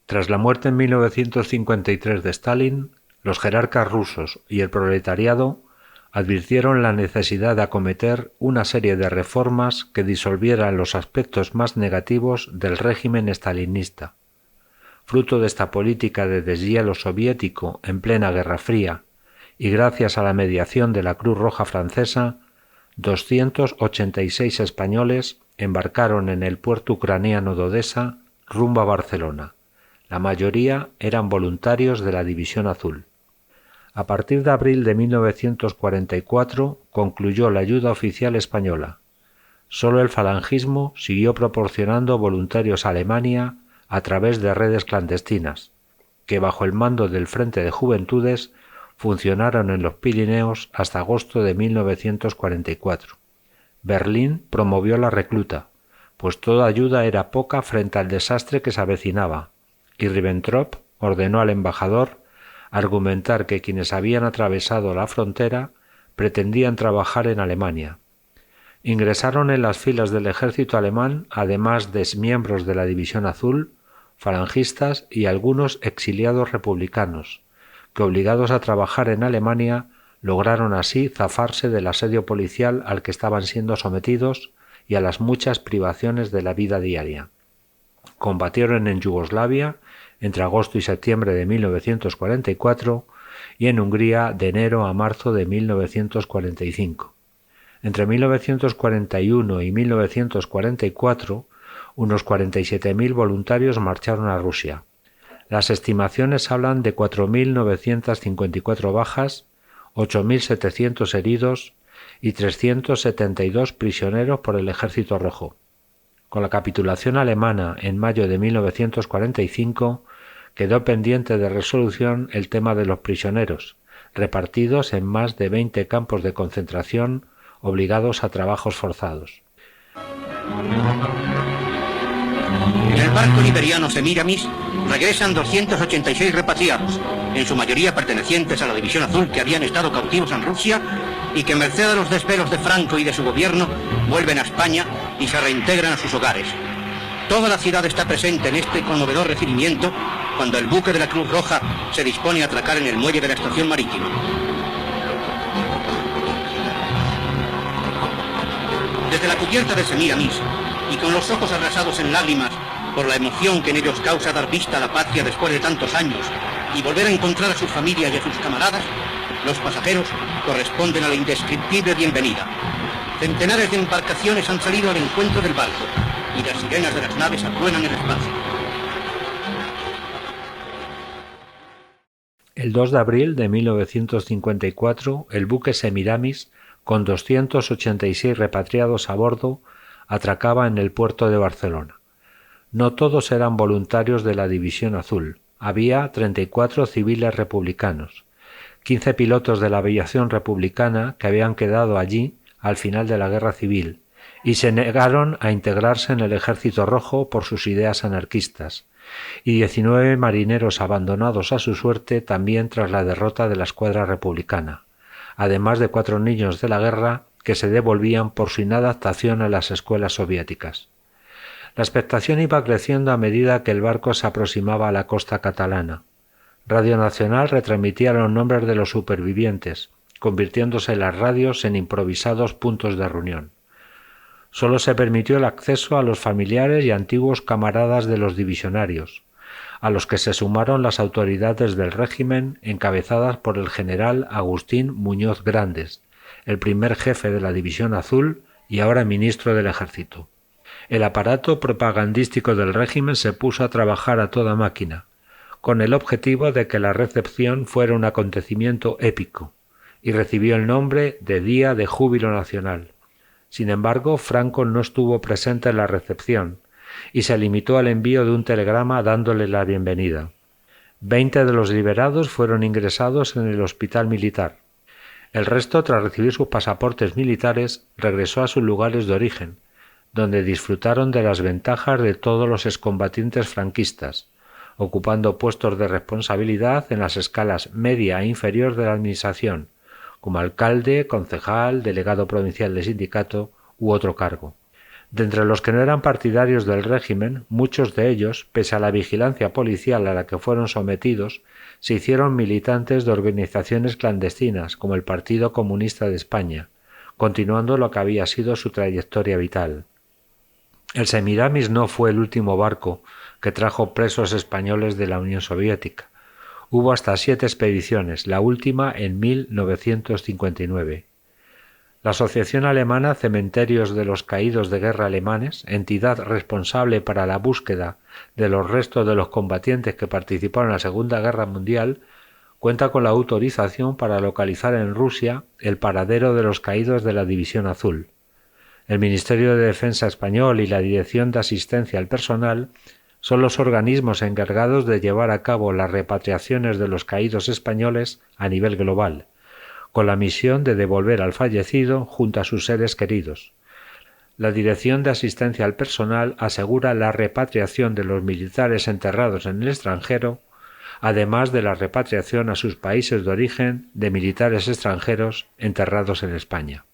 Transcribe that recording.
Tras la muerte en 1953 de Stalin, los jerarcas rusos y el proletariado advirtieron la necesidad de acometer una serie de reformas que disolvieran los aspectos más negativos del régimen stalinista. Fruto de esta política de deshielo soviético en plena Guerra Fría y gracias a la mediación de la Cruz Roja francesa, 286 españoles embarcaron en el puerto ucraniano de Odesa rumbo a Barcelona. La mayoría eran voluntarios de la División Azul. A partir de abril de 1944 concluyó la ayuda oficial española. Solo el falangismo siguió proporcionando voluntarios a Alemania a través de redes clandestinas, que bajo el mando del Frente de Juventudes funcionaron en los Pirineos hasta agosto de 1944. Berlín promovió la recluta, pues toda ayuda era poca frente al desastre que se avecinaba, y Ribbentrop ordenó al embajador argumentar que quienes habían atravesado la frontera pretendían trabajar en Alemania. Ingresaron en las filas del ejército alemán, además de miembros de la División Azul, falangistas y algunos exiliados republicanos, que obligados a trabajar en Alemania lograron así zafarse del asedio policial al que estaban siendo sometidos y a las muchas privaciones de la vida diaria. Combatieron en Yugoslavia entre agosto y septiembre de 1944 y en Hungría de enero a marzo de 1945. Entre 1941 y 1944, unos 47.000 voluntarios marcharon a Rusia. Las estimaciones hablan de 4.954 bajas, 8.700 heridos y 372 prisioneros por el Ejército Rojo. Con la capitulación alemana en mayo de 1945, quedó pendiente de resolución el tema de los prisioneros, repartidos en más de 20 campos de concentración, obligados a trabajos forzados. En el barco liberiano Semiramis regresan 286 repatriados, en su mayoría pertenecientes a la División Azul que habían estado cautivos en Rusia y que, merced a los desvelos de Franco y de su gobierno, vuelven a España y se reintegran a sus hogares. Toda la ciudad está presente en este conmovedor recibimiento cuando el buque de la Cruz Roja se dispone a atracar en el muelle de la estación marítima. Desde la cubierta de Semiramis, y con los ojos arrasados en lágrimas por la emoción que en ellos causa dar vista a la patria después de tantos años y volver a encontrar a sus familias y a sus camaradas, los pasajeros corresponden a la indescriptible bienvenida. Centenares de embarcaciones han salido al encuentro del barco y las sirenas de las naves atruenan el espacio. El 2 de abril de 1954, el buque Semiramis, con 286 repatriados a bordo, atracaba en el puerto de Barcelona. No todos eran voluntarios de la División Azul. Había 34 civiles republicanos, 15 pilotos de la aviación republicana que habían quedado allí al final de la Guerra Civil y se negaron a integrarse en el Ejército Rojo por sus ideas anarquistas, y 19 marineros abandonados a su suerte también tras la derrota de la escuadra republicana, además de 4 niños de la guerra que se devolvían por su inadaptación a las escuelas soviéticas. La expectación iba creciendo a medida que el barco se aproximaba a la costa catalana. Radio Nacional retransmitía los nombres de los supervivientes, convirtiéndose las radios en improvisados puntos de reunión. Solo se permitió el acceso a los familiares y antiguos camaradas de los divisionarios, a los que se sumaron las autoridades del régimen encabezadas por el general Agustín Muñoz Grandes, el primer jefe de la División Azul y ahora ministro del Ejército. El aparato propagandístico del régimen se puso a trabajar a toda máquina, con el objetivo de que la recepción fuera un acontecimiento épico, y recibió el nombre de Día de Júbilo Nacional. Sin embargo, Franco no estuvo presente en la recepción, y se limitó al envío de un telegrama dándole la bienvenida. 20 de los liberados fueron ingresados en el hospital militar. El resto, tras recibir sus pasaportes militares, regresó a sus lugares de origen, donde disfrutaron de las ventajas de todos los excombatientes franquistas, ocupando puestos de responsabilidad en las escalas media e inferior de la administración, como alcalde, concejal, delegado provincial de sindicato u otro cargo. De entre los que no eran partidarios del régimen, muchos de ellos, pese a la vigilancia policial a la que fueron sometidos, se hicieron militantes de organizaciones clandestinas como el Partido Comunista de España, continuando lo que había sido su trayectoria vital. El Semiramis no fue el último barco que trajo presos españoles de la Unión Soviética. Hubo hasta 7 expediciones, la última en 1959. La Asociación Alemana Cementerios de los Caídos de Guerra Alemanes, entidad responsable para la búsqueda de los restos de los combatientes que participaron en la Segunda Guerra Mundial, cuenta con la autorización para localizar en Rusia el paradero de los caídos de la División Azul. El Ministerio de Defensa español y la Dirección de Asistencia al Personal son los organismos encargados de llevar a cabo las repatriaciones de los caídos españoles a nivel global, con la misión de devolver al fallecido junto a sus seres queridos. La Dirección de Asistencia al Personal asegura la repatriación de los militares enterrados en el extranjero, además de la repatriación a sus países de origen de militares extranjeros enterrados en España.